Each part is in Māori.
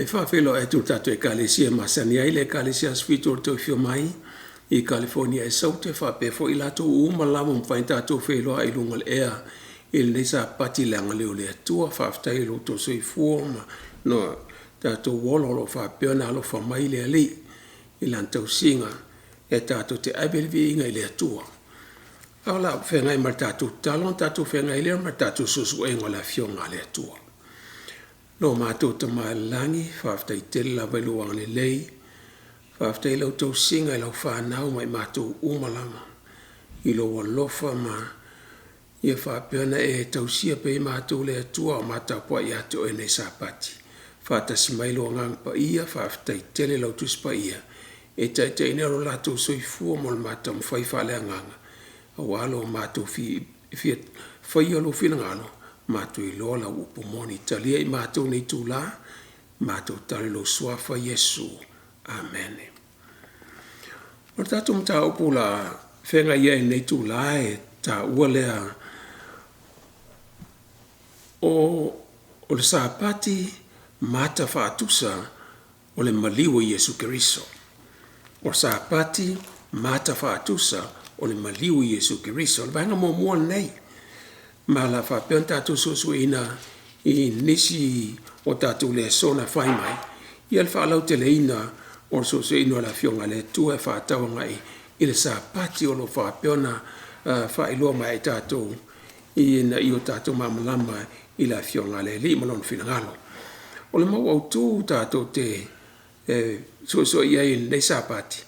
whawhelo e tu tato e kalesia masani ai le kalesia Fitu o tau whio mai i California e sau te whapefo i lato uma lama mwhai tato wheloa i lungal ea i le Sapati langa leo le atua whaftai lo to soi fuoma no tato wololo whapeo na alo whamai le ali i lantau singa e tato te abelvi inga i le atua. Ala whengai mar tato talon tato whengai lea mar tato susu e ngola fionga le atua. No mātou ta mai langi, whaftai tele la wailuang le lei, whaftai lau tau singa i lau whanau mai mātou umalama. I lo walofa ma, ia whapeana e tau sia pe mātou le atua o mātou pua i ato e nei Sapati. Whatas mai lo ngang pa ia, whaftai tele lau tus pa ia. E tai tai nero lato soi fua mo le mātou mwhai whale anganga. Awalo mātou whai alo whina ngalo. Mātou i lola upo moni talia i mātou nei tūla, mātou tali lo suafa Iesu. Amen. O tātou mta upo la whenga ia nei tūla e tā ua lea o le Sapati mata Faatusa o le Maliu Iesu Keriso. O Sapati mata Faatusa o le Maliu Iesu Keriso. Le vaenga mua nei. Ma la whapea tātou sosu ina i nisi o tātou le sona whai mai. Ia le whaalau te le ina o sosu ina la fionga le tua e whaatawa ngai i le Sapati o lo whapea na whailua mai tātou i o tātou mamalama i la fionga le li malon finangalo. O le mau au tū tātou te sosu ia i le Sapati.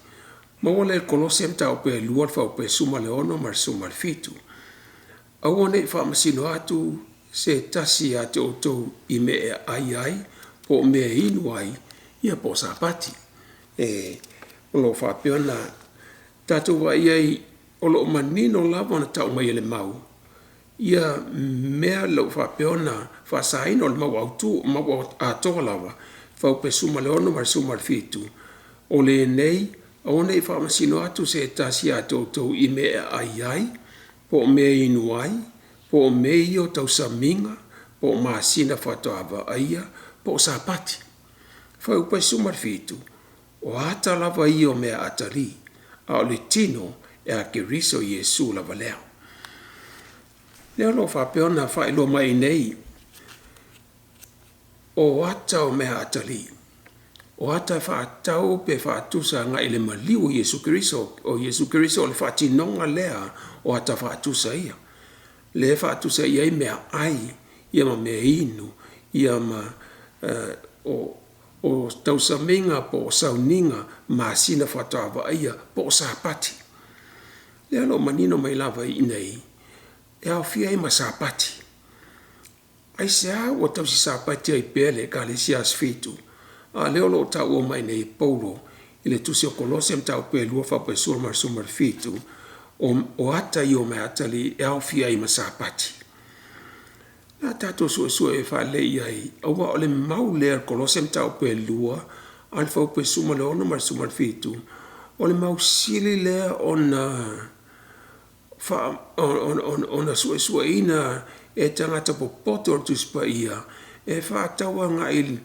Mau le kolosem tau pe luat whau pe suma le ono mar suma le Fitu. Aua nei whamasino atu se tasi atu o tau i me e ai po me inu ai ia po Sapati. O lo whapea na tātou wa iai o lo manino lava na tau mai ele mau. Ia mea lo whapea na whasaino le mau autu, mau atoa lava whau pe suma le ono mar suma le Fitu. O le nei, aua nei whamasino atu se tasi atu o tau i me e ai po me inuai, po me io tau saminga, po masina whatoava aia, po Sapati. Whau pai sumar Fitu, o ata lava io mea atari, a o le tino e a Keriso Iesu lava leo. Leo lo whapeo na whaelo mai nei, o ata o mea atari, o ata whaatau pe Faatusa nga ile Maliu Iesu Keriso, o Iesu Keriso le whaatinonga lea, o ata Faatusa ia. Le Faatusa ia i mea ai, ia ma mea inu, ia ma o tausaminga po Sauniga, ma sina whatawa ia po Sapati. Le alo manino mai lava i nei, e au fia i ma Sapati. Ai sea o tausi Sapati ai pele ka le sias Fitu. A leo lo tau o mai nei Paulo, i le tusi o kolosem tau pe lua whape sumar Fitu, o ata i o me atali e au fia i ma Sapati. Nā tātou sua e whale iai, aua o le mau lea kolosem tau pe lua, al whau pe suma le ono mar sumar Fitu, o le mau sili lea o na sua ina e tangata po poto o tuspa ia, e whaataua ngai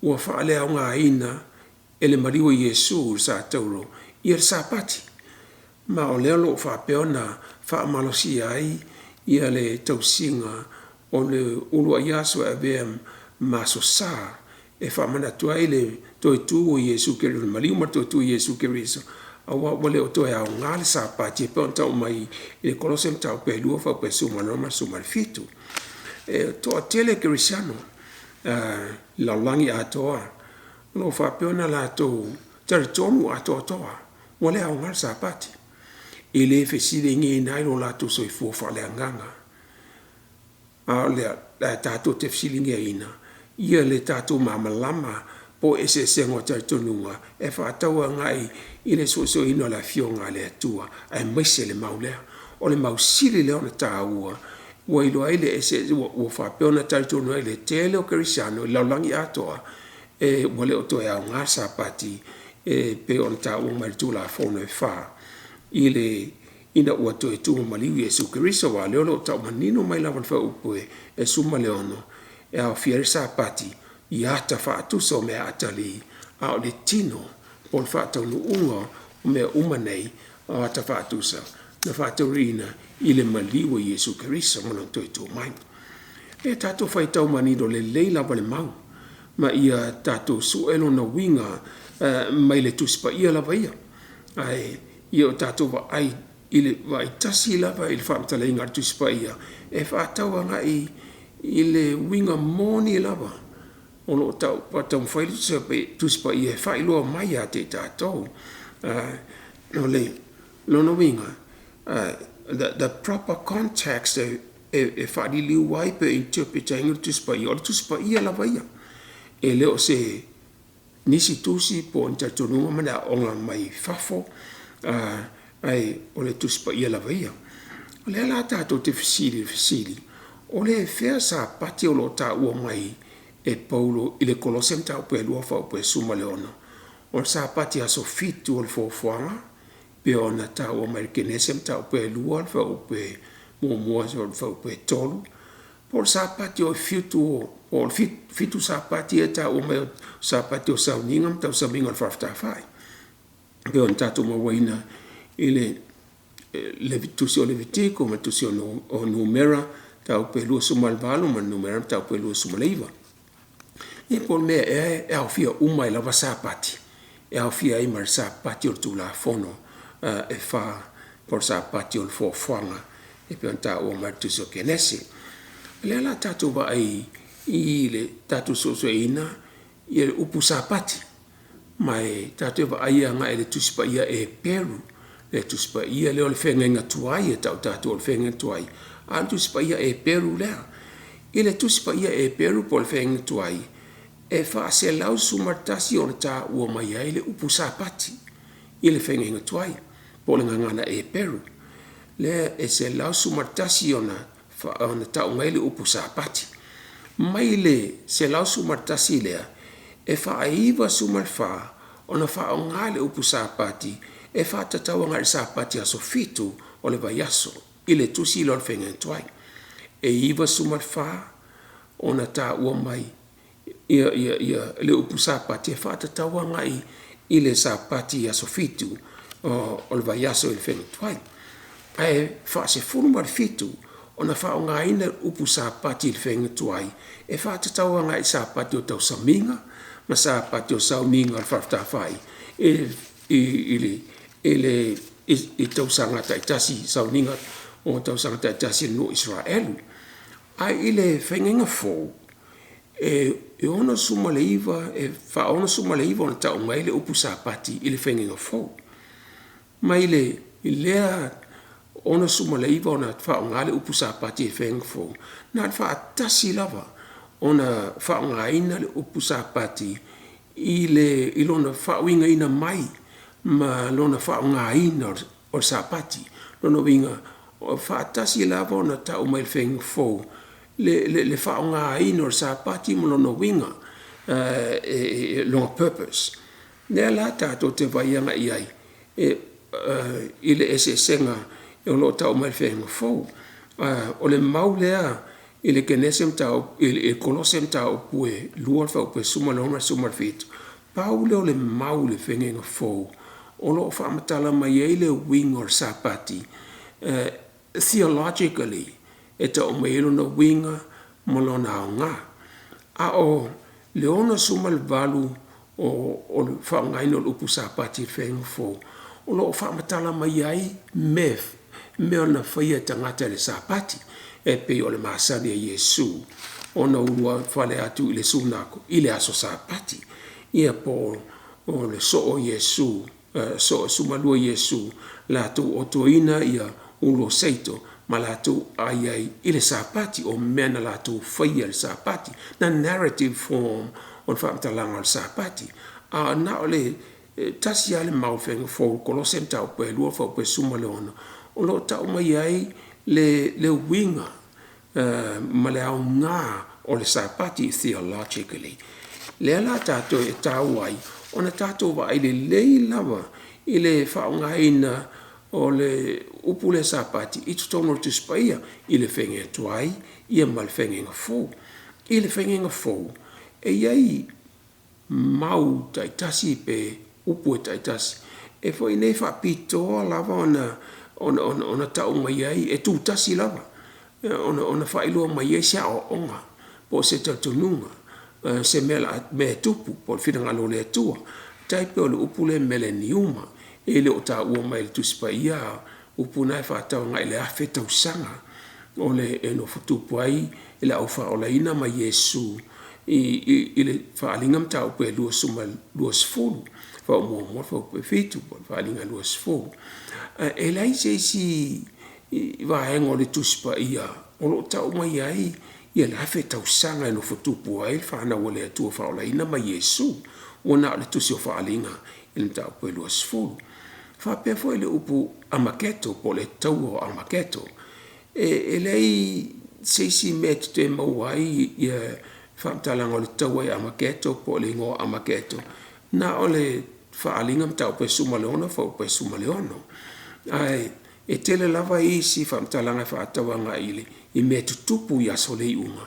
ua whaalea o ngā ina, e le Maliu Iesu sa tauro, i le Sapati. Ma o leo lo whapeo na whaamalosi ai ia le tausinga o le ulua Iasu e vea maso sa e whamana tuai le toi tu o Iesu Keriso, Maliu ma toi tu o Iesu Keriso. Awa wale o toi au ngā le Sapati e peon tau mai i le kolosem tau pe lua whau pe suma noma suma le Fitu. Toa tele Kerisiano laulangi atoa. Lo whapeo na la tau taritonu atoa toa. Wale au ngā le Sapati. I le whesire ngi nai lo lato soi fuofa le anganga. A le tato te whesire ngi ina. Ia le tato mamalama po ese sengo taritonunga. E whaataua ngai i le so ino la fionga le atua. Ai maise le maulea. O le mausiri leo na tāua. Wa ilo ai le ese ua whapeo na taritonunga i le tele o Kerisiano i laulangi atoa. E wale o toi au ngā Sapati. E pe on tāua maritu la fono e whaa. I le ina ua toe tu Maliu Iesu Keriso wa leo lo tau manino mai lava wha upoe e suma leono e au fiere Sapati ia ta Faatusa o mea atali a o le tino po le faataunuuga o mea uma nei a ta Faatusa na faataurina i le Maliu o Iesu Keriso ma lona toetumai. E tatou faitau manido lelei lava le mau ma ia tatou suʻe lona uiga mai le tusipaia lava ia ae ia o tatou vaai i le vaitasi lava i le faamatalaina a le tusipaia e faatauagaʻi i le uiga moni lava o loo taumafai le tusipaia e faailoa mai iā te tatou o le lona uiga the proper context e whaadiliu ai pe interpreting le tusipaia o le tusipaia lava ia e leo se nisi tusi po intertonunga mana onga mai fafo ai o le tusipaia lava ia o le ala tatou te fesili o le fea Sapati o lo taua mai e Paulo i le Kolosem taupe lua faupe suma le ono o le Sapati aso Fitu o le fofoanga pe ona taua mai le Kenesem taupe lua le faupe mua o le faupe tolu por Sapati o Fitu o le Fitu Sapati e taua mai o Sapati o Sauniga tau saminga le faafetafai pe ona tatou mawaina i le tusi o Levitiko ma tusi o Numera tau pe lua suma le valo ma Numera tau pe lua suma le iva e por mea e awhia uma i lava Sapati e awhia i mar Sapati o le tulafono e wha por Sapati o le fofoanga e pe on tau o mar tusi o Kenesi le la tatou va ai i le tatou sosoina i le upu Sapati mai tatou va ai anga e le tusipaia e Peru le tusipaia le o le whengenga tuai e tatou o le whengenga tuai a le tusipaia e Peru lea i le tusipaia e Peru po le whengenga tuai e whaaselau sumartasi o le tā ua mai ai le upu Sapati i le whengenga tuai po le ngangana e Peru le e se lau sumartasi o na tau ngai le upu Sapati mai le se lau sumartasi lea e whaaiva sumarwha o na whaonga le upu Sapati e whaatataua ngā le Sapati aso Fitu o le vaiaso i le tusi lo le whengenga tuai e iwa sumarwha o na tā ua mai ia le upu Sapati e whaatataua ngai i le Sapati aso Fitu o le vaiaso i le whengenga tuai e whaase furu ma le Fitu o na whaonga ina upu Sapati i le whengenga tuai e whaatataua ngai Sapati o tau saminga ma Sapati o Sauniga le faafetafai i tau sanga taitasi Sauniga o tau sanga taitasi no Israelu ai i le whengenga fōu e ona suma le iwa e whaona suma le iwa o na tau mai le upu Sapati i le whengenga fōu mai le i lea ona suma le iwa o na whaonga le upu Sapati i le whengenga fōu na le whaatasi lava ona whaonga ina le upu Sapati i lona whaoinga ina mai ma lona whaonga ina o Sapati lona winga o whaatasi lava ona tau mai le whengenga fōu le whaonga ina o Sapati ma lona winga lona purpose nea la tātou te vaianga i ai i le esesenga e o lo tau mai le whengenga fōu o le maulea i le Kenesem tau i le Kolosem tau pue lua le whaupe suma lona suma le Fitu paule o le mau le whengenga fōu o lo whaamatala mai e le winga o Sapati theologically e tau mai e lona winga ma lona ao ngā a o le ona suma le valu o le whaongaina o le upu Sapati le whengenga fōu o lo whaamatala mai ai me ona whaia tangata le Sapati e pe o le masani a Iesu ona urua whale atu i le sunako i le aso Sapati ia po o le so o Iesu so e sumalua Iesu la tu o toina ia ulo seito ma la tu ai i le Sapati o mena la tu whaia le Sapati na narrative form o le whaatalanga le Sapati a na o le tasi ale mawhenga fōu Kolosem tau pe lua fau pe sumaleona o lo tau mai ai le winga ma le au ngā o le Sapati theologically le ala tātou e tau ai ona tātou wa ai le lei lava i le whaongaina o le upu le Sapati i tutono le tusipaia i le whengenga tuai ia ma le whengenga fōu i le whengenga fōu e iai mau taitasi pe upu e taitasi. E fo nei whapitoa lava ona taunga iai e tūtasi lava. Ona whailua mai e sia o onga po se tautununga. Se me tupu po le whiranga lo le atua. Taipe o le upu le mele niuma. E le o ta ua mai le tuspa ia upu nai whaatau ngai le awhe tausanga. O le eno futupu ai e le au whaolaina mai Iesu. I le whaalinga mta upe lua suma lua sifuru. Whao mua whao Fitu po whaalinga lua sifuru. E lai se si vaenga o le tuspa ia. O lo tau mai ai ia le awhe tausanga eno futupu ai whaana o le atua whaolaina mai Iesu. Wana le tusi o whaalinga i le mta upe lua sifuru. Whapea fo le upu amaketo po le tau o amaketo. E lei seisi me te mauai ia whamtalanga o le tau ai amaketo po le ingo amaketo. Na o le whaalinga mta upe sumaleona wha upe sumaleono. Ai, e tele lava isi whamtalanga whaatawanga i me tutupu i aso le iunga.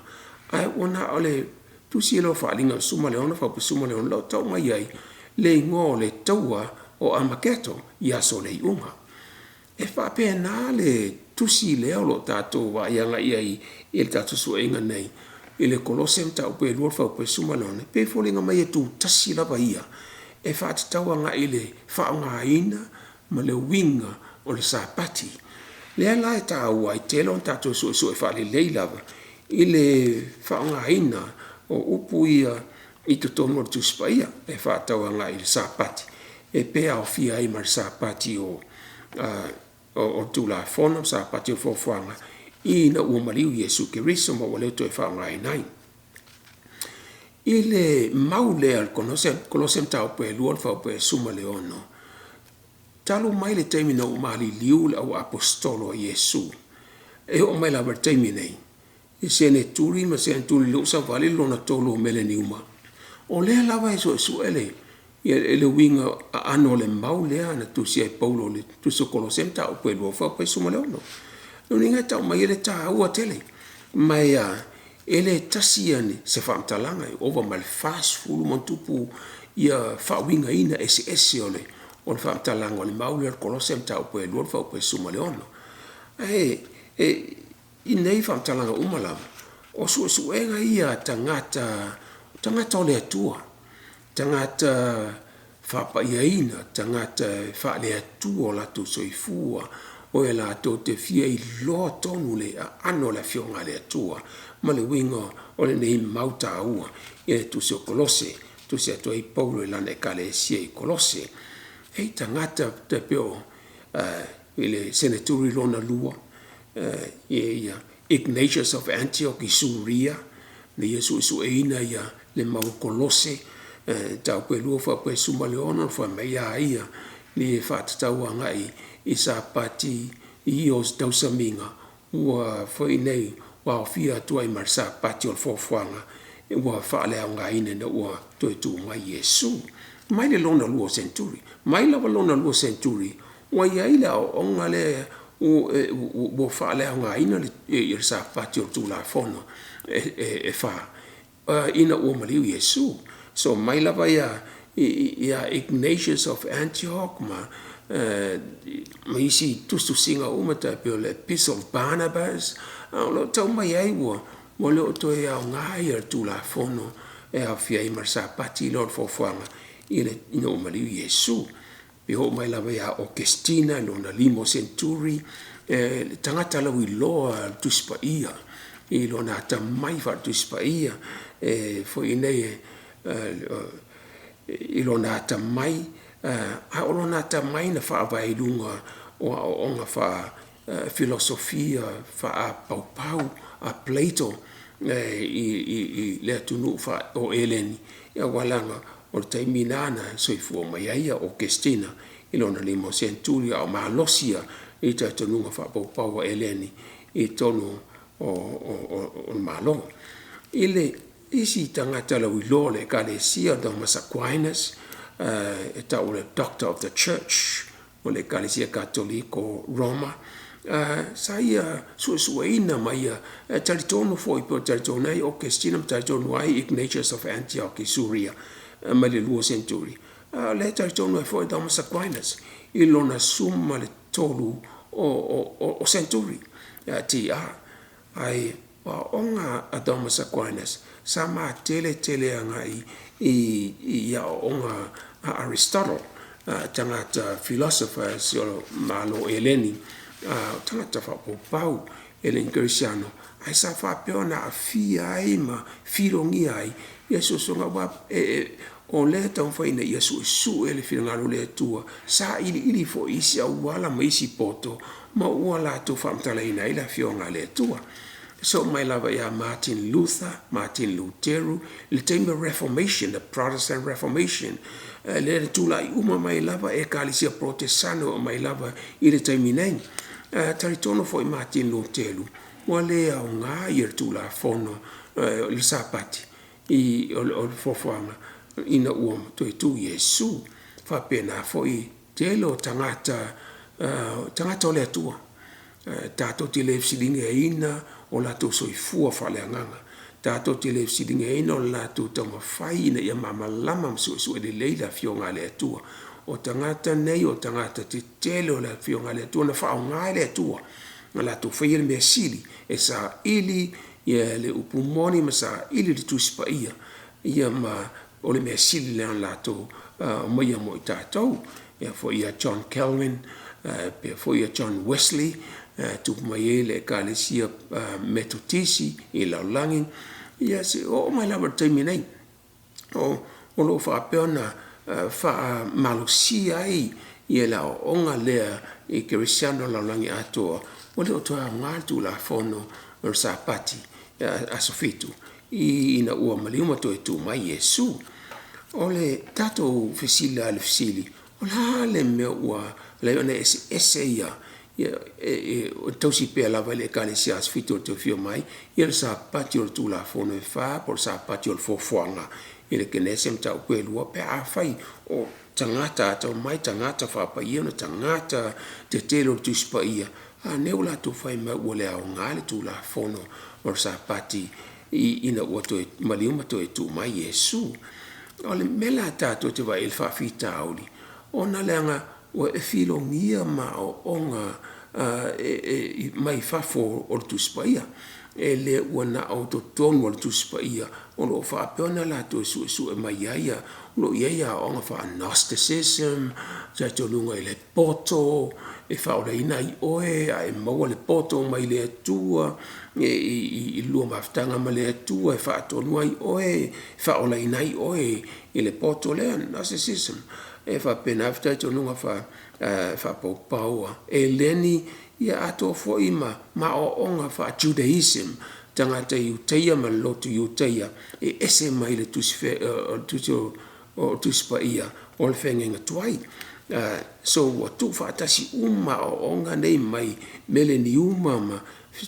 Ai, wana o le tusi ilo whaalinga sumaleona wha upe sumaleona lau tau mai ai le ingo le taua o amaketo i aso le iunga. E whapea nā le tusi leo lo tātou wa ianga iai i le tātou suenga nei. I le kolose mta upe lua wha upe sumaleona. Pe fōlinga mai e tū tasi lava ia. E whaatitaua ngā i le whaonga ina ma le winga o le Sapati. Lea la e tā ua i telo on tātou sue whaale lei lava. I le whaonga ina o upu ia i tutono le tuspa ia. E whaataua ngā i le Sapati. E pea o fia i mar Sapati o tula fono Sapati o fofuanga. I na ua Maliu Iesu Keriso ma wale to e whaonga i nai. I le mau lea kolosem tau pe luon whao pe suma leono. Talu mai le teimi na umali liu le au apostolo a Iesu. E o mai la ver teimi nei. I se ne turi ma se turi lu sa vali lona tolo mele ni uma. O lea lava e so ele. I le winga a ano le mau lea na tu si ai paulo le tu so kolosem tau pe luon whao pe suma leono. Nuninga tau mai ele ta ua tele. Mai ele tasiani se whamtalanga i ova mai fast fulu mantupu ia whawinga ina ese ole o le whamtalanga o le mauli al kolosem tau pe luon whao pe suma leono. I nei whamtalanga umalama o suenga ia tangata o le atua, tangata whapa ia ina, tangata wha le atua o latu soifua o e la to te fia i loa tonu le ano la fionga le atua ma le winga o le nei mauta aua i le tusi o kolose tusi atua i paulo i lana e kale sia i kolose hei tangata te peo i le senaturi lona lua i Ignatius of Antioch i Suria le Iesu eina ia le mau kolose tau pe lua wha pe sumaleona wha mea ia ni whaatataua ngai i Sapati i os tausaminga ua whai nei wa fia tua i mar Sapati o fofuanga ua whaale au ngai ine na ua toi tu mai Iesu mai le lona lua centuri mai lava lona lua centuri ua ia ila o ngale ua whaale au ngai ina i Sapati o tu la fono e wha ina ua Maliu Iesu so mai lava ia Ignatius of Antioch ma isi tustu singa umata pe o le Epistle of Barnabas lo tau mai ai ua mo le o toi au ngai ar tu la fono e au fia i mar Sapati lor fofuanga i le ina o Maliu Iesu pe ho mai lava ia Augustina lo na limo centuri tangata lau i loa tuspa ia i lo na ta mai fa tuspa ia fo i nei i lo na ta mai a o lo na ta mai na fa vai lunga o nga fa filosofia fa a pau a Plato i le tunu fa o Aleni ia walanga o te minana so i fu mai ia Augustina i lo na limo centuria o malosia i te tunu fa pau o Aleni i tonu o malo ile isi tangata la wilole kalesia Thomas Aquinas e ta o le doctor of the church o le kalesia katoliko Roma sa ia suesueina mai taritonu foi po taritonu ai o Kestina taritonu ai Ignatius of Antioch i Suria ma le lua centuri le taritonu ai foi Thomas Aquinas i lona summa le tolu o centuri ti ai onga a Thomas Aquinas sa ma tele anga i onga Aristotle tangata philosophers yo malo Aleni tangata fa pau Elen Keriso ai sa fa peona a fia ai ma filongi ai Iesu songa wa o le tau fa ina Iesu su ele filanga le tua sa ili fo isi wala ma isi poto ma wala tu fa mtala ina ila fionga le tua. So my lava ya Martin Luther, Martin Lutero, le tema Reformation, the Protestant Reformation. Le tula uma my lava e kalisia protestano my lava i le tema nei. Taritono foi Martin Lutero. Wale au nga ir tula fono le sapati i o fofoanga ina uoma tu Iesu fa pena foi telo tangata o le tua. Tato te le fsilinga ina o lato soifua faleanganga. Tato te le fsilinga ina o lato tama fai na ia mamalama msuesu ele leila fionga le atua. O tangata nei o tangata te tele o la fionga le atua na fao ngai le atua. Na lato fai ele mea sili e sa ili ia le upumoni ma sa ili le tuspa ia ma o le mea sili le an lato maia mo i tatou. Ia fo ia John Calvin, pe fo ia John Wesley, tu mai le kalesia metotisi i laulangi ia se o mai lava taimi nei o lo fa peona fa malusia ai ia la onga lea i Keriso laulangi atoa o le toa ngatu la fono o Sapati aso Fitu i na ua Maliu mato tu mai Iesu o le tato fesila al fesili o la le me ua le ona ese ia o tausi pe lava le kalesia as Fitu te fio mai ia Sapati o tu la fono fa por Sapati o fofoanga ile kenesem tau pe lua pe a fai o tangata tau mai tangata fa pa ia no tangata te telo tu spa ia a neula tu fai ma ole au ngale tu la fono o Sapati i ina o to Maliu mato tu mai Iesu o le mela tato te vai il fa fita auli ona lenga o e filongia ma o onga mai fafo o tu spaia e le wana autotono o tu spaia o lo fa pena la to su e mai ia lo ia onga fa gnosticism ja to lunga le poto e fa ora ina I oe ai mo le poto mai le tua i lu maftanga mai le tua e fa to ai oe fa ora ina I oe i le poto le gnosticism e fa pena after to lunga fa paua Aleni ia ato fo ima ma o onga fa Judaism tangata Iuteia ma lotu Iuteia e ese mai le tuspa ia o le whengenga tuai so wa tu fa tasi uma o onga nei mai mele ni uma ma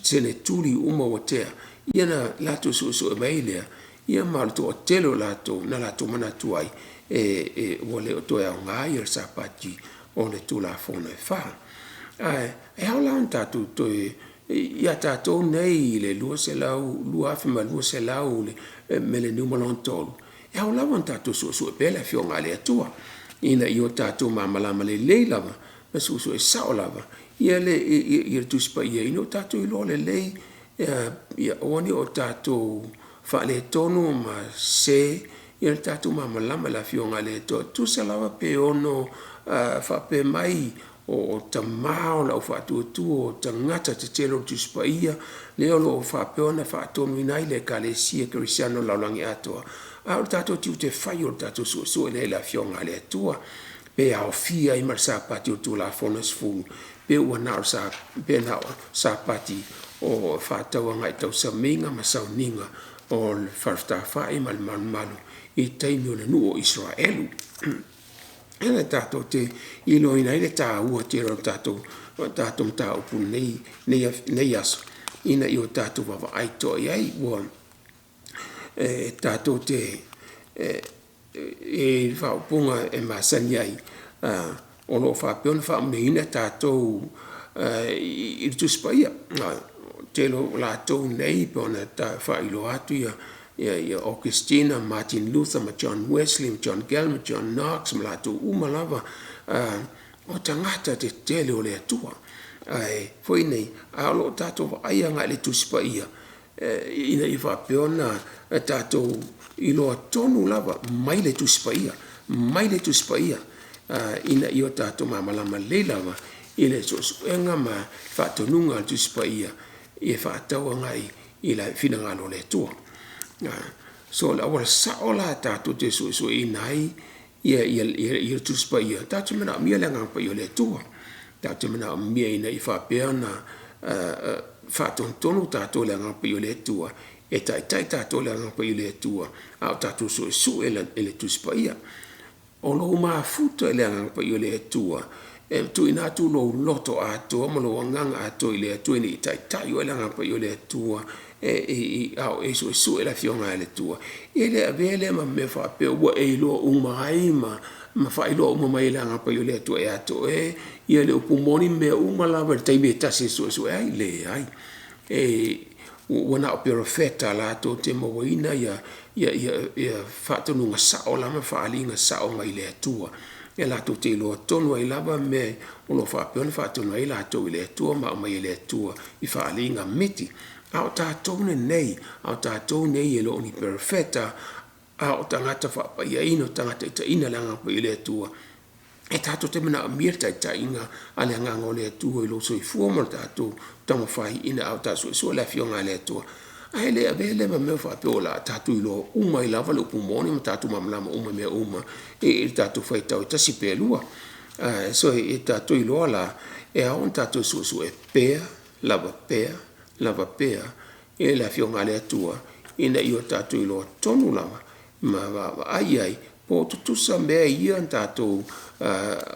tene tuli uma o tea ia na lato so e mai lea ia ma to telo lato na lato mana tuai e wale o toa o ngai o Sapati o le tula fona e fa e hau laun tatu to ia tatu nei le lua se lau lua afi ma lua se lau le mele ni uma lon tolu e hau laun tatu so e pele fio ngale atua ina I o tatu mamalama le lava na so e sao lava ia le i tuspa ia ino tatu I lo le lei ia oni o tatu fa le tonu ma se ia tatu mamalama la fio ngale to tu se lava pe ono fa pe mai o tamao la fa tu o tangata te telo tu spaia le o fa pe ona fa tonu inai le kalesia Keriso la langi atoa a tato tu te fai o tato so le la fio ngale tua pe a fia I mar Sapati o tu la fonas fu pe o na sa pe na Sapati o fa tau ngai tau saminga ma Sauniga o farta fa I mal malu I taimi o le nu o Israelu ena tato te ilo ina ile ta ua te ro tato mta upu nei aso ina I o tato vava aito ai ua tato te e whaupunga e masani ai o lo whapeona whaumne ina tato I tuspaia. Telo lātou nei pona ta whailo atu ia Augustina, Martin Luther, ma John Wesley, ma John Gell, ma John Knox, ma lātou umalava o tangata te tele o le atua. Foi nei, a lo tātou wa aia ngā le tuspaia. Ina I whapeona tātou I loa tonu lava mai le tuspaia. Ina I o tātou mamalama le lava I le sosuenga ma whatonunga tuspaia I whataua ngai I la whinangalo le tua. So la wala saola tātou te suesue nai ia tuspaia. Tātou mana mia le ngangpa I o le tua. Tātou mana mia ina I whapeona whatontonu tātou le ngangpa I o le tua. E tai tātou le ngangpa I o le tua. Au tātou suesue le tuspaia. O lo mafuta le ngangpa I o le tua. Tu ina tu lo loto ato mo lo nganga ato ile tu ni tai o la ngapa yo le tua au su la fionga le tua ile avele ma me fa pe o lo umai ma fa ilo mo mai la ngapa yo le tua ato ia le pumoni me uma la ver tai beta se su ile ai wana perfecta la to te mo ina ya fa to nunga sa o la ma fa alinga sa o mai le tua e la to te lo tonu ai lava me o lo fa pe fa tonu ai la to ile tua ma mai le tua I fa alinga miti au ta tonu nei au ta tonu nei lo ni perfecta au tangata fa pa ia ino tangata ta ina langa pa ile tua e tato te mana mirta ta inga ale nganga o le tua I lo so I fuoma tato tamo fai ina au ta so la fionga le tua ai le avele ma me fa peola tatu ilo uma I lava lo pumoni ma tatu mamlama uma me uma e tatu fai tau ta si pelua so e tatu ilo la e on tatu su pea lava pea e la fionga le tua ina io tatu ilo tonu lava ma ai po tutusa me ia tatu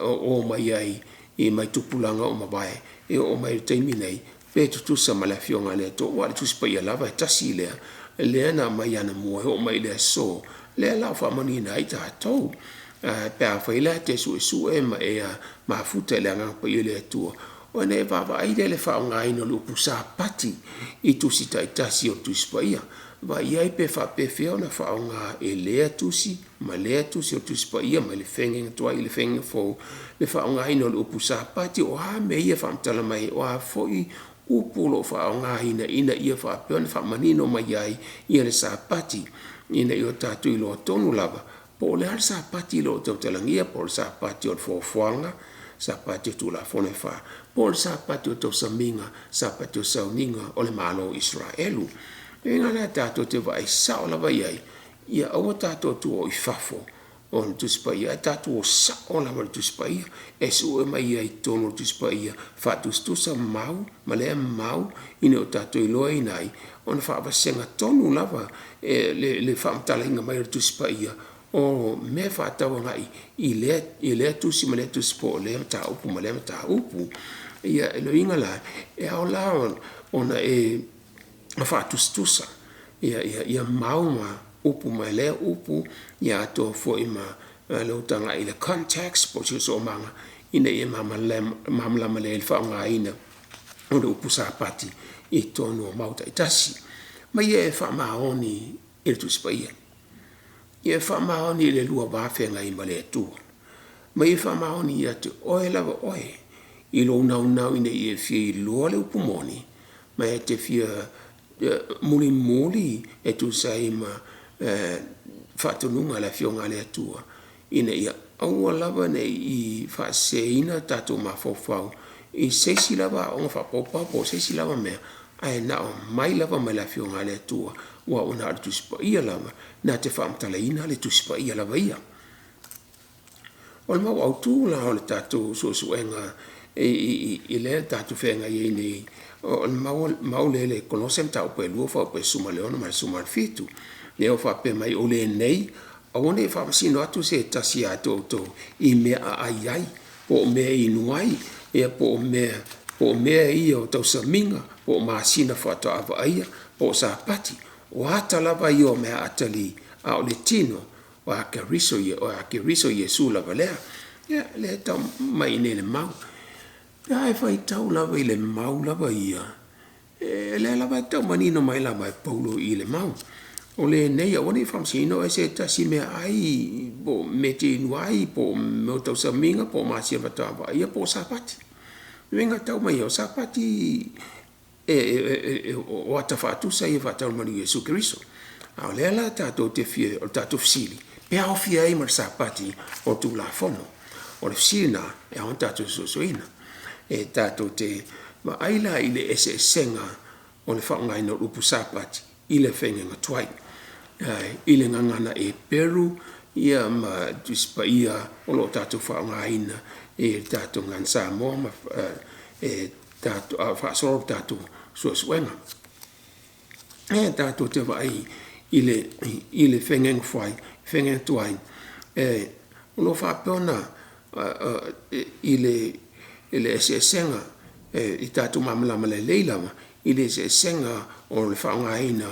o mai ai I mai tupulanga o mabai e o mai teiminei pe tu sa malafionga le to wa tu spa lava tasi le na mai ana mo o mai le so le la fa mani na ita to pe fa ile te su e ma futa le nga pa ile tu o ne va ai le fa nga ino lu pusa pati I tu sita tasi o tu spa va ia pe fa pe fiona fa nga e le tu si ma le tu si o tu spa ma le fenging to ile fenging fo le fa nga ino lu pusa pati o ha me ia fa mtala mai o ha foi upulo fa nga ina ia fa pe fa manino mai ai ia le sapati ina io tatu ilo tonu lava po le al sapati lo te telangia po le sapati o fo fuanga sapati tu la fone fa po le sapati o to saminga sapati o Sauniga o le malo Israelu ina la tatu te vai sa o lava ia ia o tatu tu o ifafo on tu spaia tatu o sa o la tu spaia e su e mai ai tonu tu spaia Faatusa mau male mau ina o tatu iloi nai on fa va senga tonu lava le fa talinga mai tu spaia o me fa tawa ngai ile tu si male tu spo le ta upu male ta upu ia lo inga la e au la ona Faatusa ia mau ma upu mai le upu ia to fo ima lo tanga ile context po so manga ina ia mamla male fa nga ina o upu Sapati I tono mauta itasi ma ia fa maoni il tu spaia ia fa maoni le lua va fenga I male tu ma ia fa maoni ia tu oe lava oe I lo nau ina ia fi lo le upu moni ma ia te fi muli e tu sai ma fatununga la fionga le tua ina ia au lava nei I fa seina tatu ma fofau I sesi lava o fa popa po sesi lava me ai na mai lava mai la fionga le tua wa ona tu spa ia lava na te fa mtalaina le tu spa ia lava ia ol ma au tu la o tatu so enga I le tatu fenga I nei ol ma le konosem ta pe lu fa pe suma le ona ma suma Fitu ne o fa pe mai o le nei a one fa sino atu se tasi ato I me ai po me I nuai e po me I o to saminga po ma sina fa to ava ai po Sapati o ata lava I o me atali a o le tino o a Keriso Iesu lava lea le ta mai ne le mau Ai fai tau lava i le mau lava ia. Le lava tau manino mai lava e paulo i le mau. O le nei a wani whamsino e se tasi mea ai po me te inu ai po me tau sa minga po masia watawa ia po Sapati. Venga tau mai o Sapati o ata Faatusa ia whatau mani Iesu Keriso. A o leala tato te fia o tato fisili. Pea o fia ai mar Sapati o tu la fono. O le fisili na e on tato sosoina. E tato te ma aila i le ese senga o le whaongai no upu Sapati i le whenga tuai. I le ngangana e Peru ia ma tuspa ia o lo tato whaongai na e tato ngan Samoa ma e tato a whaasoro tato suaswenga. E tato te vai i le whenga whai, whenga tuai. O lo whaapona i le ese senga i tato mamalama le leilama i le ese senga o le whaongai na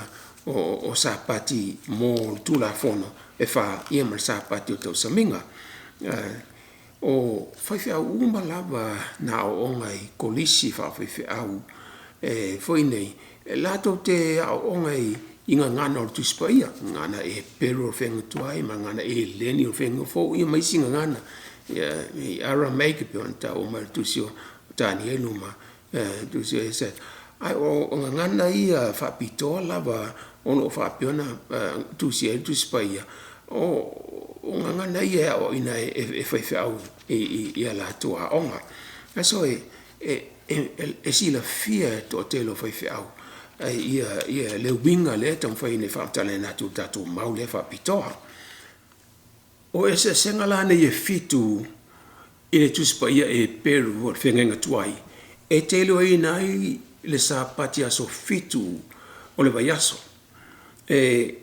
o Sapati mo tula fono e fa ia mar Sapati o tau saminga. O whaiwhi au uma lava na o ongai kolisi whawhaiwhi au foi nei. Lato te au ongai inga ngana o tuspa ia. Ngana e Peru o whenga tuai, ma ngana e Aleni o whenga fo ia maisinga ngana. I Aramaic pe on ta o martusio tani elu ma tusio e se. Ai o ngana ia whapitoa lava ono whapiona tusi e tuspa ia. O ngana ia o ina e whaiwhi au ia la tua onga. Aso e sila fia to telo whaiwhi au. Ia le winga le tam whai ne whaamtale natu tatu mau le whapitoa. O e se sengalane e Fitu i le tuspa ia e Peru o whengenga tuai. E telo e nai le Sapati aso Fitu o le vaiaso. E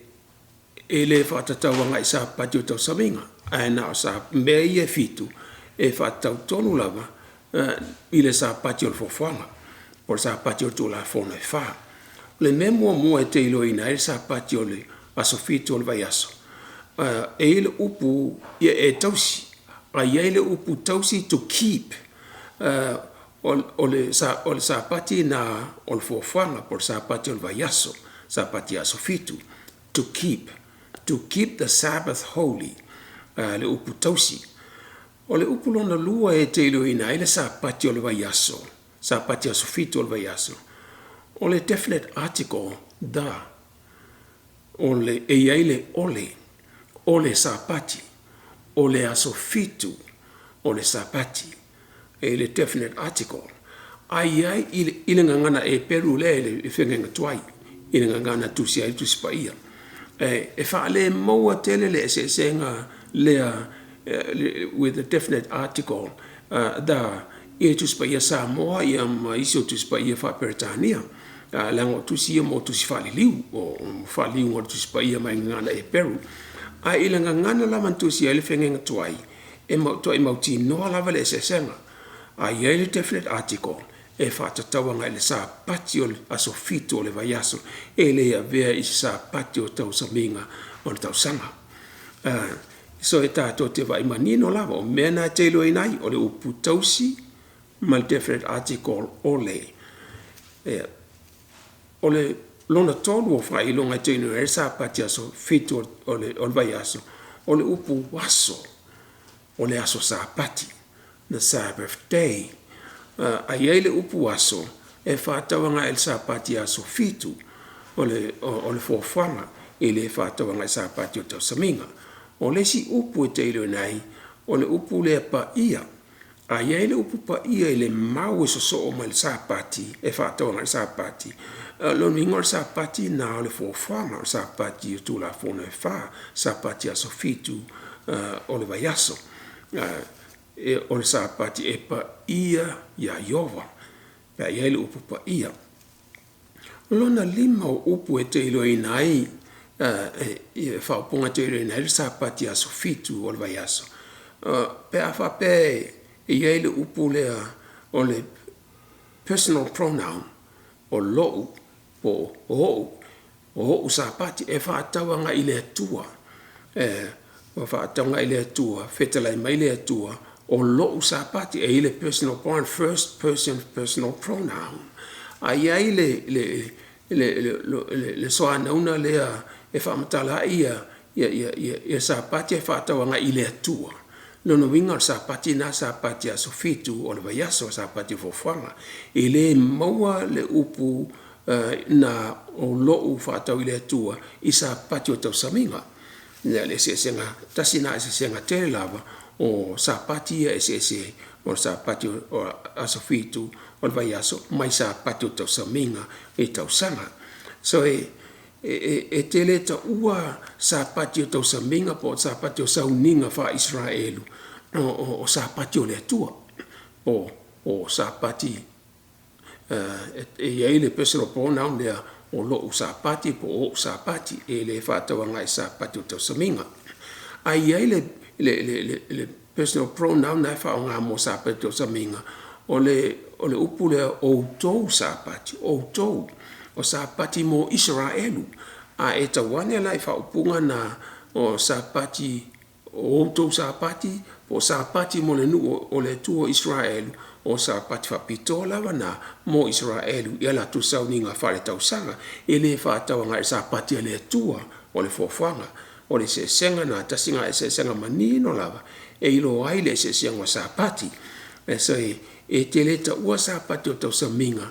le whatatawanga i Sapati o tau saminga. Ai na o sa mea i e Fitu e whatau tonu lava i le Sapati o le fofuanga. O le Sapati o tu la fona e wha. Le memo mua e te ilo ina e Sapati o le aso Fitu o le vaiaso. E ile upu e tausi. A ile upu tausi to keep. O le Sapati na o le fofuanga por Sapati o le vaiaso. Sapati aso Fitu. To keep. To keep the Sabbath holy. Le upu tausi. O le upu lona lua e te ilo ina e le Sapati o le vaiaso. Sapati aso Fitu o le vaiaso. O le definite article da. O le eile ole. O le Sapati. O le aso Fitu. O le Sapati. E le definite article. Ai ile ngangana e Peru le whengenga tuai. Ile ngangana tusi ai tusi pa ia. E wha le maua tele le se senga lea with a definite article da e tusi pa ia Samoa ia ma iso tusi pa ia wha peritania. Lango tusi ia mo tusi wha liu o wha liu ngor tusi pa ia mai ngana e Peru. A ile ngangana laman tusi ai le whengenga tuai. E mauti noa lava le se senga. A ia le definite article. E whatatawanga le Sapati o aso Fitu o le vaiaso. E le a vea i Sapati o tau saminga o le tau sanga. So e tātou te vai manino lava o mena te ilo inai o le upu tausi ma le definite article o le. O le lona tolu o whai ilonga te ino e Sapati aso Fitu o le vaiaso. O le upu waso o le aso Sapati. The Sabbath day. A iele upu aso e whaatawanga el Sapati aso Fitu o le fofuanga e le whaatawanga el Sapati o tau saminga. O le si upu e te ilo nei o le upu le pa ia. A iele upu pa ia e le mau e so o ma el Sapati e whaatawanga el Sapati. Lo ningo el Sapati na o le fofuanga el Sapati o tu la fona e wha Sapati aso Fitu o le vaiaso. O le Sapati e pa ia ia Iova. Pea ia ele upu pa ia. Lona lima o upu e te ilo inai e whaupunga te ilo inai le Sapati aso Fitu o le vaiaso. Pea whape ia ele upu lea o le personal pronoun o lou po o Sapati e whaatawanga i le atua. O whaatawanga i le atua, whetalai mai le atua o lo sapati e ile personal pronoun, first person personal pronoun. Ai ai le soa nauna lea e whamatala ia sapati e whaatawanga ile atua. Lono winga sapati na sapati a sofitu o le vaiaso sapati fofanga. Ile maua le upu na o lo whaatau ile atua i sapati o tau saminga. Le senga tasina senga tele lava o sapati e se o sapati o asofitu o vaiaso mai sapati o tau saminga e tau sanga. So e tele ta ua sapati o tau saminga po sapati o Sauniga fa Israelu o sapati o le atua o sapati e le personal pronoun lea o lo sapati po o sapati e le whaatawanga e sapati o tau saminga. Ai le personal pronoun na wha o ngā mo sapati o saminga o le upu le o tou sapati, o tou o sapati mo Israelu a e tawane lai wha upunga na o sapati o tou sapati po sapati mo le nu o le tuo Israelu o sapati whapitola wana mo Israelu ia la tu Sauniga whare tausanga e le whaatawanga e sapati le tua o le fofanga o le sesenga na tasinga e sesenga manino lava e ilo ai le sesenga o sapati e so e te leta ua sapati o tau Sauniga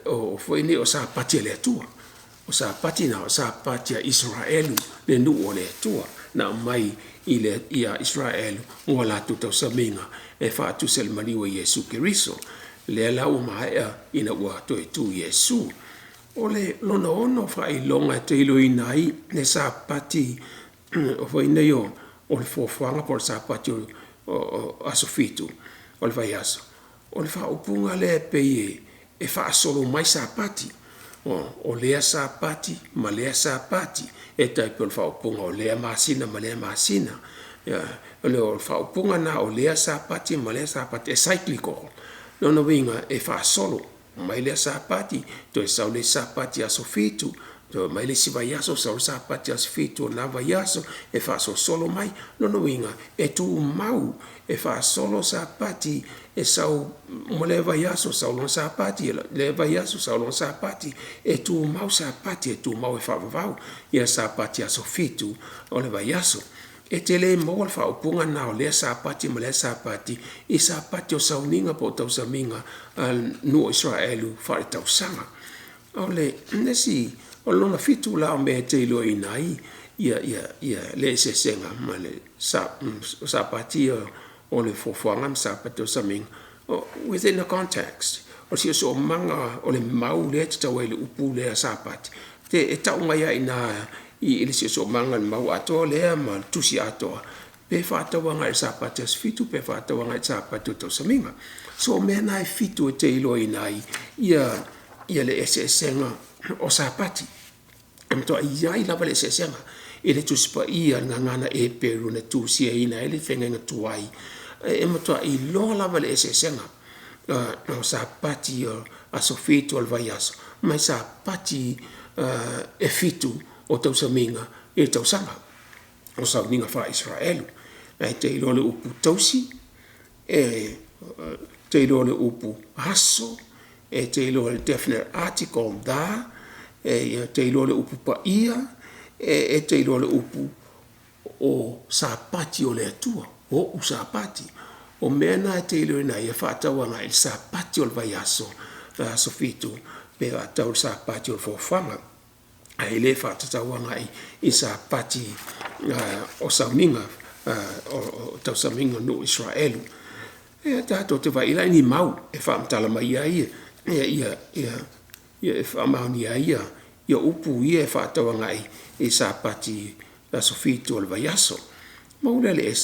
o foine o sapati le tua o sapati na o sapati a Israelu le nu o le tua na mai ia Israelu o la tu tau Sauniga e Faatusa le Maliu Iesu Keriso le lau maea ina ua toe tu Iesu o le lona ono whai longa te ilo inai le sapati o whaine o le fofanga por sapati o asofitu o le vaiaso o le whaupunga le peye e whaasolo mai sapati o lea sapati ma lea sapati e taipe o le whaupunga o lea masina ma lea masina o le whaupunga na o lea sapati ma lea sapati e cyclical nona winga e whaasolo mai lea sapati to e sau le sapati asofitu to mai le si vaiaso sau sapati asofitu o na vaiaso e whaasolo solo mai nona winga e tu mau e whaasolo sapati e sau mo le vaiaso sau lon sapati le vaiaso sau lon sapati e tu mau sapati e tu mau e whaavavau ia sapati asofitu o le vaiaso e te le mo fa upunga na o le sapati ma le sapati i sapati o Sauniga po tau Saminga no Israelu fa tau sanga o le nesi o lona fitu la me te lo inai ia le sesenga ma le sapati o le fofuanga sapati o Saminga within the context o si so manga o le mau le tau le upu le sapati te e tau mai ina i le so manga mau ato le ma tusi ato pe whaatawanga e sapati as fitu pe whaatawanga e sapati o tau Saminga so mena e fitu te ilo inai ia le esenga o sapati amto ai lava le esenga ele tuspa ia ngana e peru na tusi ina ele fenga tuai e mato i lo lava le esenga o sapati a sofitu al vaiaso mai sapati e fitu o tau Saminga e tau sanga o Sauniga fa Israelu e te ilo le upu tausi e te ilo le upu haso e te ilo le definite article da e te ilo le upu paia e te ilo le upu o sapati o le atua o sapati o mena e te ilo ina ia whaatawanga il sapati o le vaiaso sofitu pe atau sapati o le fofanga ai le whaatatawanga i sapati o Sauniga o tau Saminga no Israelu e tato te vai ila ni mau e whaamtala mai ia e whaamauni ia upu ia e whaatawanga i sapati sofitu o le vaiaso maula le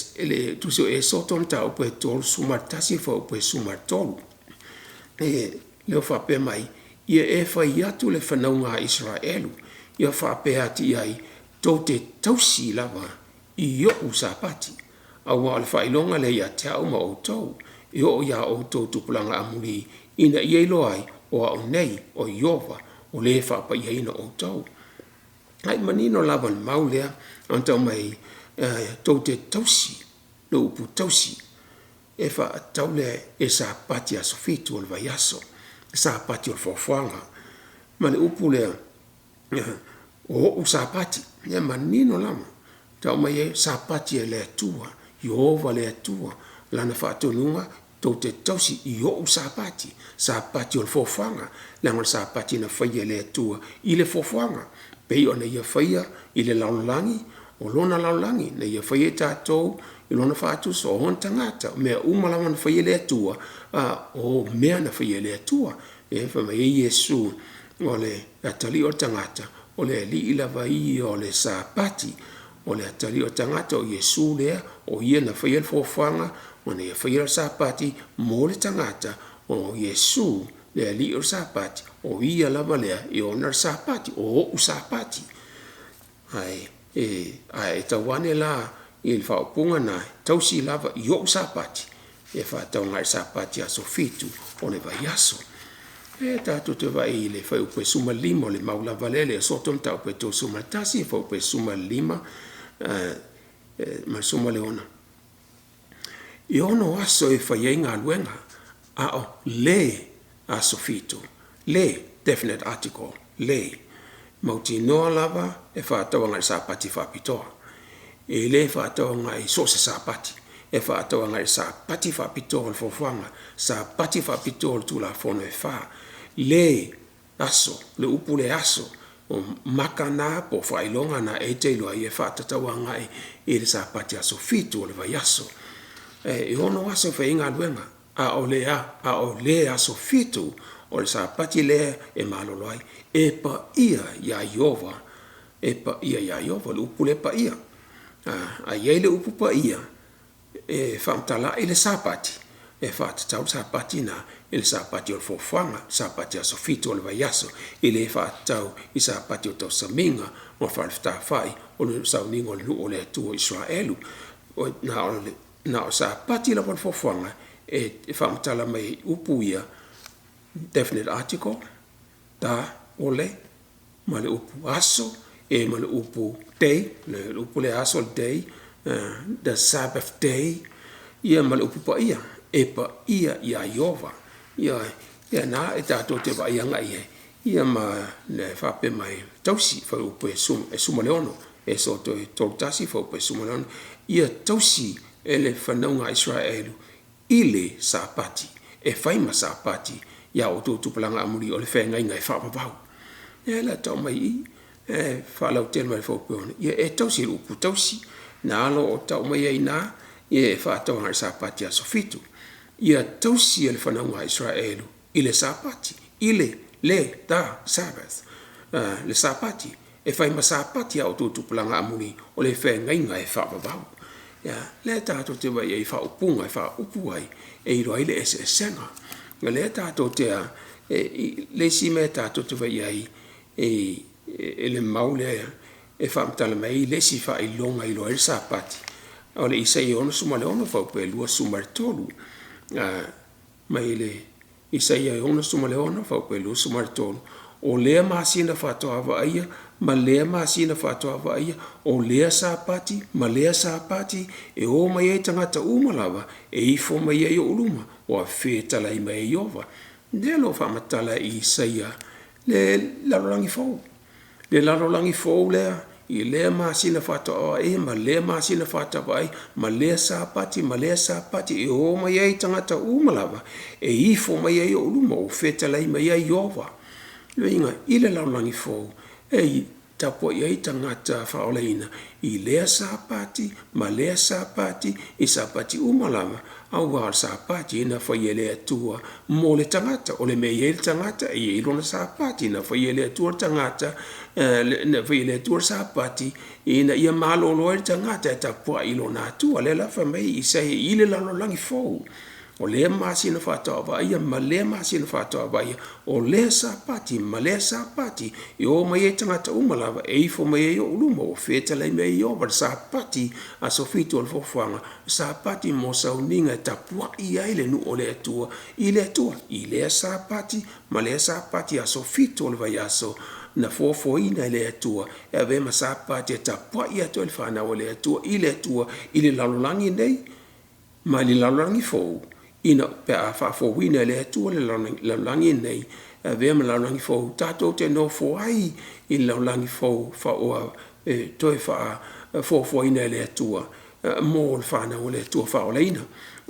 tusio e soton ta upu e tolu sumartasi fa upu e sumartolu e leo whape mai ia e whai atu le whanaunga Israelu ia whape ati ai tau te tausi lava i o sapati awa le whailonga le ia te au ma o tau i o ia o tau tupulanga amuri ina ia ilo ai o au nei o iova o le whapa ia ina o tau ai manino lava le maulea antau mai tau te tausi lo upu tausi e whaatau le e sapati aso fitu o le vai aso. Sapati o le fofoanga. Ma le upu le o sapati. Ia manino lama. Tau mai e sapati e le atua. Iova le atua. Lana whaatonunga tau te tausi i o sapati. Sapati o le fofoanga. Langa sapati na whaia le atua i le fofoanga. Pei o na ia whaia i le laulangi. O lona laulangi na ia whaia tātou i lona Faatusa o hon tangata. Mea umalawa na whaia le atua. O mea na whaia le atua. E whamai e Iesu o le atali o tangata. O le li ila vai o le sapati. O le atali o tangata o Iesu lea. O ia na whaia le fofoanga. O na ia whaia le sapati mo le tangata. O Iesu le li o sapati. O ia lava lea i ona sapati. O sapati. Ai tawane la i le whaupunga na tausi lava i o sapati. E whaatau ngai sapati aso fitu o le vai aso. E tātou te vai i le whai upe suma lima o le maula valele e sotom tau pe tō suma tasi e whai upe suma lima ma suma leona. I ono aso e whai ngā luenga a o le aso fitu. Le, definite article, le. Mauti noa lava e whaatau ngai sapati whapitoa. E le whaatau ngai sose sapati. E whaatau ngai sapati whapitoa le fofuanga. Sapati whapitoa le tula fono e wha. Le aso, le upu le aso. O makana po whailonga na e te ilua i e whaatataua ngai e le sapati aso fitu o le vai aso. E ono aso wha inga luenga. A o le aso fitu o le sapati le e maloloi. E pa ia ya Iova. E pa ia ya Iova. Le upu le pa ia. A iei le upu pa ia. E whamtala i le sapati. E whaatatau sapati na i le sapati o le fofuanga. Sapati aso fitu o le vai aso. I le whaatatau i sapati o tau saminga. O whalifta o le Sauniga o le nu o le atua Israelu. Na o sapati la o le fofuanga. E whamtala mai upu ia. Definite article. Ta ole. Ma le upu aso. E ma le upu day. Le upu le aso le day. The Sabbath day. Ia ma le upu pa ia. E pa ia ia Iova. Ia na e tātou te wa ia ngai e. Ia ma le whape mai tausi. Whai upu e suma leono. E so to tau tasi whai upu e suma leono. Ia tausi e le whanaunga Israelu. Ile sapati. E whaima sapati. Ia o tō tupalanga amuri o le whengai ngai whapapau. Ia la tau mai i. E whalau tēlu mai whaupeona. Ia e tausi e upu tausi. Na alo o tau mai ai nā. Ia e whaatau ngai sapati aso fitu. Ia tausi e le whanaunga Israelu. Ile sapati. Ile le da Sabbath. Le sapati. E whaima sapati a o tō tupalanga amuri o le whengai ngai whapapau. Ia le tātou te wai e whaupunga e whaupu ai. E iro ile e senga. Nga le tātou te a, le si me tātou te vai ai, e le maule e whamtala mai, le si wha i longa i loa e sapati. O le isa i ono suma le ono whaupe lua suma tolu. Mai le isa i ono suma le ono whaupe lua suma tolu. O lea maasina whatoa wa aia, ma lea maasina whatoa wa aia, o lea sapati, ma lea sapati, e o mai e tangata umalawa, e ifo mai e o uluma, o a whetala i mai e Iova. Nelo whamatala i Isaia, le larolangi fau. Le larolangi fau lea, i lea maasina whatoa e, ma lea maasina whatoa ai, ma lea sapati, e o mai e tangata umalawa, e ifo mai e o uluma, o whetala i mai e Iova. Luinga, ile laulangi fau, e tapo i tangata whaoleina, i lea sapati, ma lea sapati, i sapati umalama, au wār sapati, na whai lea tua, mo le tangata, o le mei e tangata, e ilona sapati, na whai lea tua tangata, na whai lea tua sapati, na ia malolo e tangata, e tapo ilona tua, le lafa mei, i sei ile laulangi fau. O lea masina whatoa waia, ma lea masina whatoa waia, o lea sapati, ma lea sapati, i o mai e tangata umalawa, e ifo mai e o uluma, o whetalai mai e o sapati, a so fitu al fofuanga, sapati mo Sauniga e tapua i aile nu o lea tua, i lea sapati, ma lea sapati, a so fitu al vaiaso, na fofoina i lea tua, e ave ma sapati e tapua i ato il whanau o lea tua, i le lalolangi nei, mai le laulangi fou ina pe a whaafowina le atua le laulangi nei vea ma laulangi fou tātou te no fo ai i laulangi fou whaoa toi whaafowina le atua mō le whanau le atua whaoleina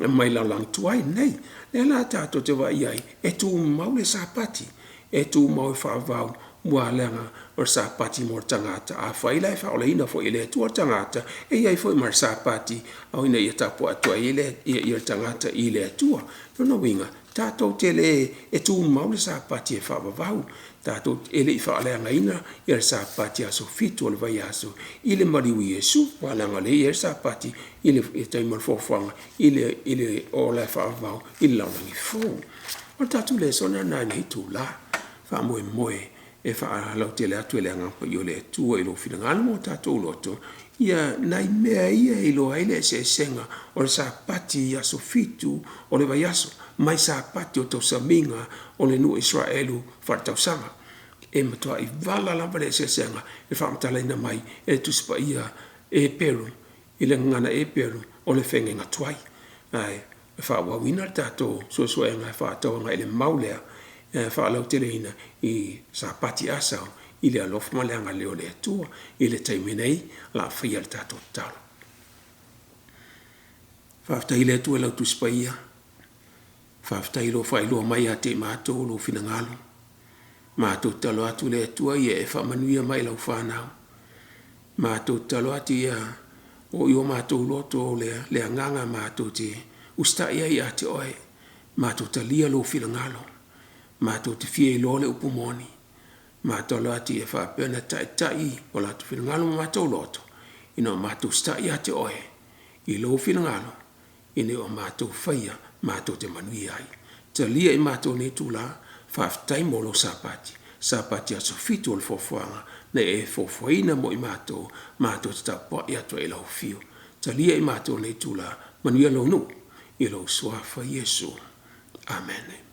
mai laulangi tuai nei le la tātou te wai ai e tū mau le Sapati e tū mau whaavau mua lenga o Sapati mo tangata a whaila e whaoleina fo i le atua tangata e iai fo i mar Sapati au ina i tapu atua i le tangata i le atua no winga tātou te le e tū mau le Sapati e whaavavau tātou e le i whaoleanga ina i le Sapati aso Fitu o le vai aso i le Maliu Iesu whalanga le i le Sapati i le taimar fofuanga i le o le whaavavau i le laulangi fō o tātou le sona nai nei tū la wha moe e wha lau te le atu e le angapa i o le tua i lo whingana mo tātou loto ia nai mea ia i lo aile se senga o le Sapati aso Fitu o le vai aso mai Sapati o tau saminga o le nu Israelu whaatau sanga e matua i vala lava le se senga e whaamtalaina mai e tuspa ia e peru i le ngana e peru o le whengenga tuai ai e whaawawina le tātou suaenga e whaatauanga i le maulea whaalau teleina i Sapati asau i le alof maleanga leo le atua i le taiminei la whaia le tātou talo. Whaaftai le atua lau tuspa ia whaaftai lo whailua mai a te mātou lo finangalo mātou talo atu le atua ia e whamanuia mai lau whanau mātou talo atu ia o io mātou loto le anganga mātou te usta ia i ate oe mātou talia lo finangalo mātou te fie i lo le upumoni mātou lo atu ia whaapena tai o la tu finangalo mātou loto ino mātou sta i ate oe i lo finangalo ine o mātou whaia mātou te manui ai. Talia i mātou ne tūla whaaftai molo Sapati aso Fitu o le fofuanga na e fofuaina mo i mātou te tapua i atua i lau fio. Talia i mātou ne tūla manui alo nu i lau suafa Iesu. Amen.